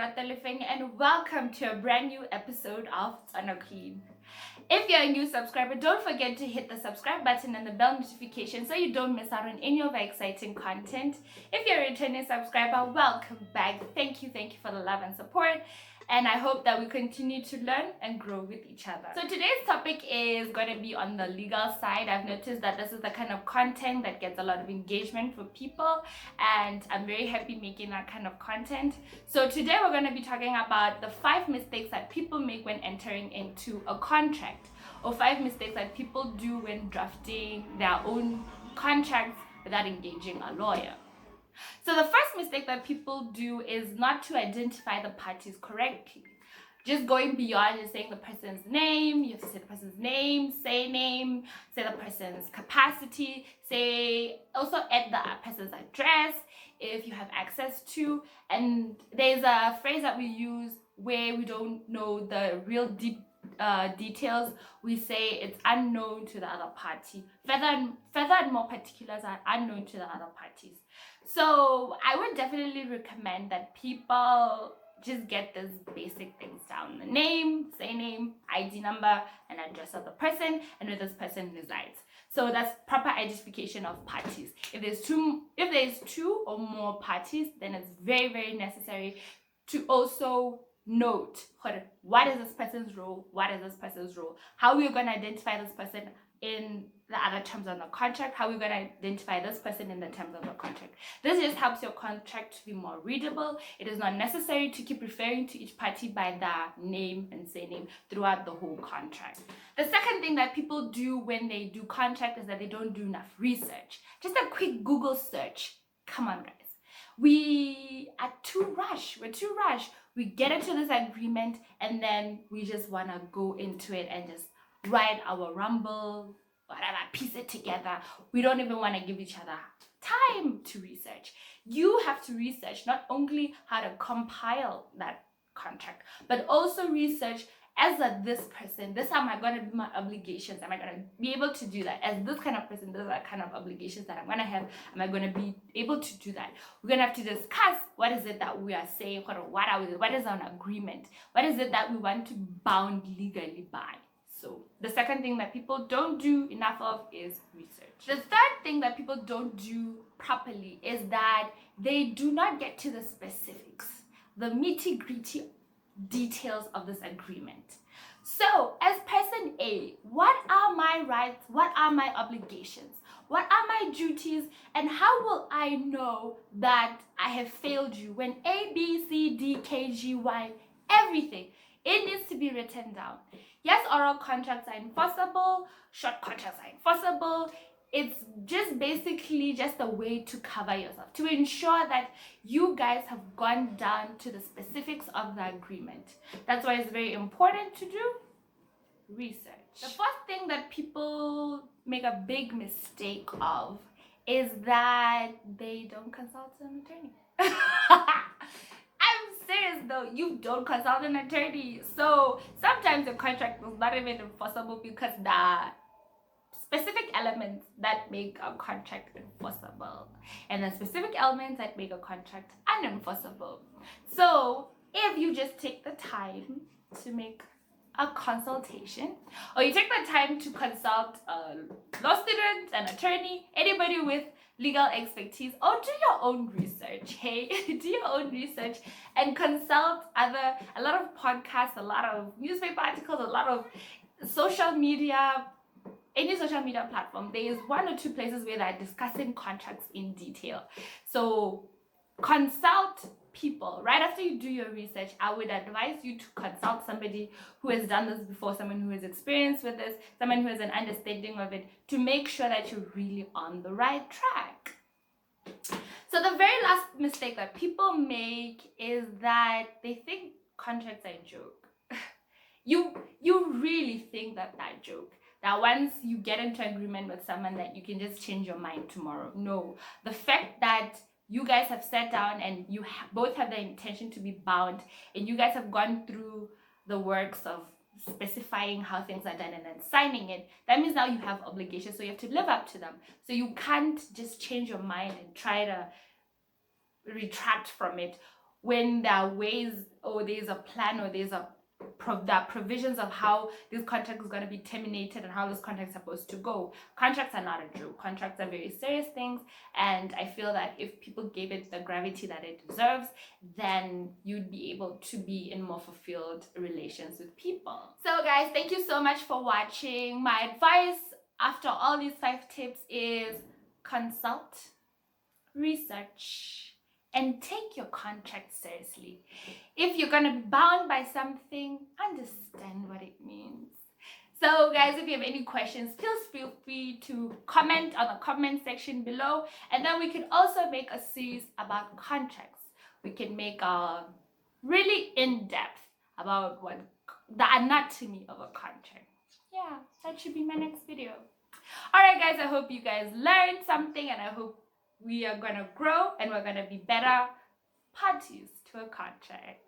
Ratelefeng and welcome to a brand new episode of Motswana Queen. If you're a new subscriber, don't forget to hit the subscribe button and the bell notification so you don't miss out on any of our exciting content. If you're a returning subscriber, welcome back. Thank you for the love and support. And I hope that we continue to learn and grow with each other. So today's topic is going to be on the legal side. I've noticed that this is the kind of content that gets a lot of engagement for people, and I'm very happy making that kind of content. So today we're going to be talking about the 5 mistakes that people make when entering into a contract, or 5 mistakes that people do when drafting their own contracts without engaging a lawyer. So the first mistake that people do is not to identify the parties correctly. Just going beyond just saying the person's name, you have to say the person's name, say the person's capacity, also add the person's address if you have access to. And there's a phrase that we use where we don't know the real deep details. We say it's unknown to the other party. Further and more particulars are unknown to the other parties. So I would definitely recommend that people just get these basic things down: the name, surname, ID number, and address of the person, and where this person resides. So that's proper identification of parties. If there's two or more parties, then it's very necessary to also note what is this person's role, how we're going to identify this person in the other terms of the contract, how we're going to identify this person in the terms of the contract. This just helps your contract to be more readable. It is not necessary to keep referring to each party by their name and surname throughout the whole contract. The second thing that people do when they do contract is that they don't do enough research. Just a quick Google search. Come on, guys. We're too rushed. We get into this agreement and then we just want to go into it and just write our rumble, whatever, piece it together. We don't even want to give each other time to research. You have to research not only how to compile that contract, but also research as this person, this are going to be my obligations. Am I going to be able to do that? As this kind of person, these are the kind of obligations that I'm going to have. Am I going to be able to do that? We're going to have to discuss what is it that we are saying, what is an agreement? What is it that we want to bound legally by? So the second thing that people don't do enough of is research. The third thing that people don't do properly is that they do not get to the specifics, the nitty-gritty details of this agreement. So as person A, what are my rights? What are my obligations? What are my duties? And how will I know that I have failed you when A, B, C, D, K, G, Y, everything? It needs to be written down. Yes, oral contracts are enforceable, short contracts are enforceable. It's just basically just a way to cover yourself, to ensure that you guys have gone down to the specifics of the agreement. That's why it's very important to do research. The first thing that people make a big mistake of is that they don't consult an attorney. I'm serious though, you don't consult an attorney. So sometimes the contract is not even enforceable because the specific elements that make a contract enforceable and the specific elements that make a contract unenforceable. So if you just take the time to make a consultation, or you take the time to consult a law student, an attorney, anybody with legal expertise, or do your own research, do your own research and consult a lot of podcasts, a lot of newspaper articles, a lot of social media. Any social media platform, there is 1 or 2 places where they're discussing contracts in detail. So consult people. Right after you do your research, I would advise you to consult somebody who has done this before, someone who has experience with this, someone who has an understanding of it, to make sure that you're really on the right track. So the very last mistake that people make is that they think contracts are a joke. You really think that they're a joke. That once you get into agreement with someone that you can just change your mind tomorrow. No. The fact that you guys have sat down and you both have the intention to be bound, and you guys have gone through the works of specifying how things are done and then signing it, that means now you have obligations, so you have to live up to them. So you can't just change your mind and try to retract from it when there are ways, or there's a plan, or there are provisions of how this contract is going to be terminated and how this contract is supposed to go. Contracts are not a joke. Contracts are very serious things, and I feel that if people gave it the gravity that it deserves, then you'd be able to be in more fulfilled relations with people. So guys, thank you so much for watching. My advice after all these 5 tips is consult, research, and take your contract seriously. If you're gonna be bound by something, understand what it means. So guys, if you have any questions, please feel free to comment on the comment section below, and then we can also make a series about contracts. We can make a really in-depth about what the anatomy of a contract. Yeah, that should be my next video. Alright guys, I hope you guys learned something, and I hope we are gonna grow and we're gonna be better parties to a contract.